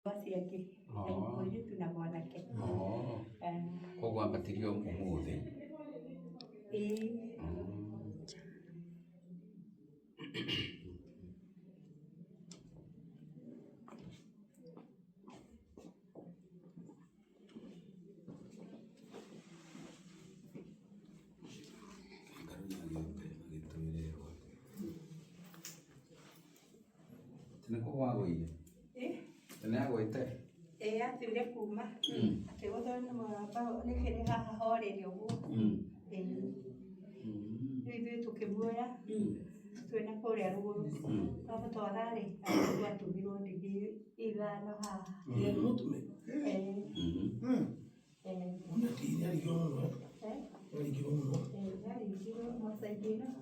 Basi yake. Huyu tuna mwanake. Kwa kuambatirio umuthi. Tena kwa wagoire. Tena yagoite. Atire kuma. Akĩgũthona mũramba nĩ kĩrĩ haha horeri ũguo. Ithuĩ tũkĩmuoya twĩna kũrĩa rũgũrũ. Twamũtwara-rĩ, twatumirwo ndigi ithano haha. Mũtume?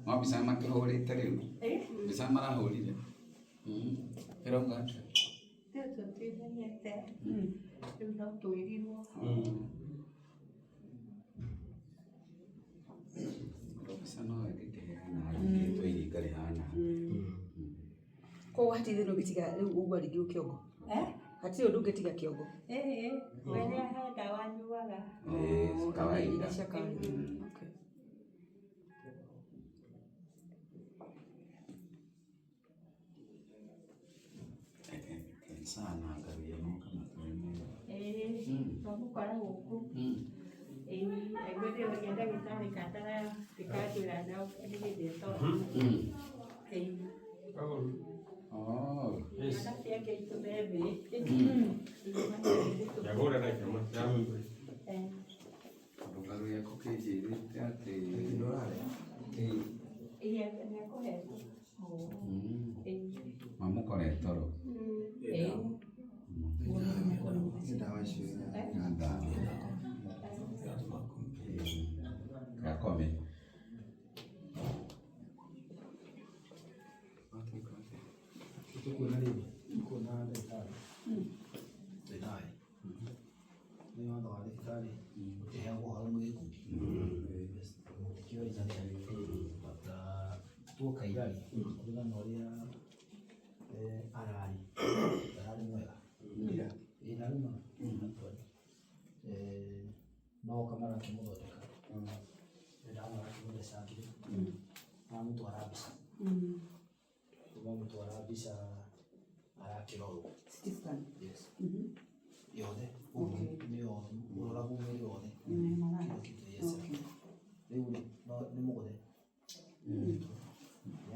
No mbica makĩhũrĩte rĩu? Mbica marahũrire? Ĩrauga atĩa? Tũtimenyete. Rĩu no twĩrirwo. Mbica no ĩngĩkĩheana rĩtwa iringa rĩhana. Koguo hatirĩ ũndũ ũngĩtiga rĩu ũguo rĩngĩ kĩongo? Hatirĩ ũndũ ũngĩtiga kĩongo? Wene he ndawa nyuaga. Kawaida. Sana ngaruya muka matũrĩme. Twamũkora gũkũ. Aigũire ũrĩa ndagĩtarĩ kandara gĩkanjĩra nĩ Ngaruya kũkĩnjĩrĩte atĩ mamũkore toro. Gakome. Tuokairari kulingana ũrĩa ararĩ mwega naruma no kamara kĩmũthondeka ndamara kĩmũthecangire amũtwara mbica mũtwara mbica arakĩrorwo yothe nĩyo mũroragu mwĩrĩ wothe rĩu nĩ mũgũthe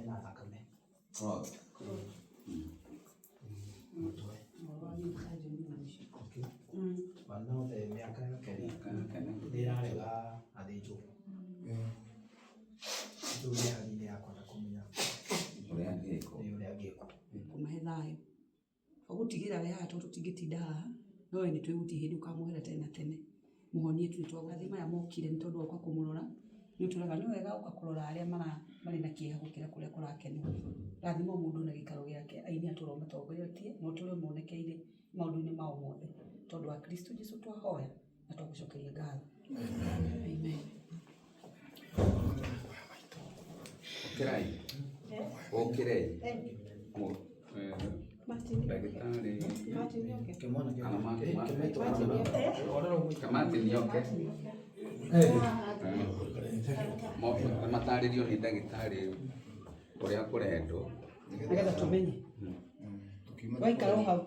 na thakame bana othe mĩaka yake ndĩrarega athĩnjwo rĩu nĩ hali-inĩ yakwa na kũmenya ũrĩa angĩkwo kũmahe thayũ ũgũtigĩra we haha tondũ tũtingĩtinda haha no we nĩ twĩgutie hĩndĩ ũkamũhera tene na tene mũhonie tu nĩtwagũthiĩ maya mokire nĩ tondũ oka kũmũrora nĩ ũtũraga nĩ wega ũka kũrora arĩa marĩ na kĩeha gũkĩra kũrĩa kũrakenwo. Rathima mũndũ na gĩikaro gĩake, aini atũro matongoretie na ũtũre muonekeire maũndũ-inĩ mao mothe tondũ wa Kristo Jesũ twahoya na twagũcokeria ngatho. Amen. Okĩrai. Ndagĩtarĩ Kamati nĩoke matarĩrio nĩ ndagĩtarĩ ũrĩa kũrendwo nĩgetha tũmenye waikara o hau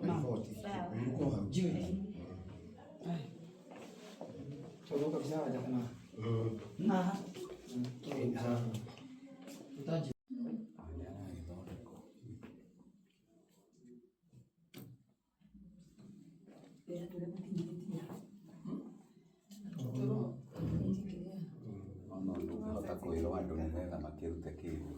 njue tũroka bica waja kana no ndũngĩhota kwĩrwo andũ nĩgetha makĩrute kĩndũ.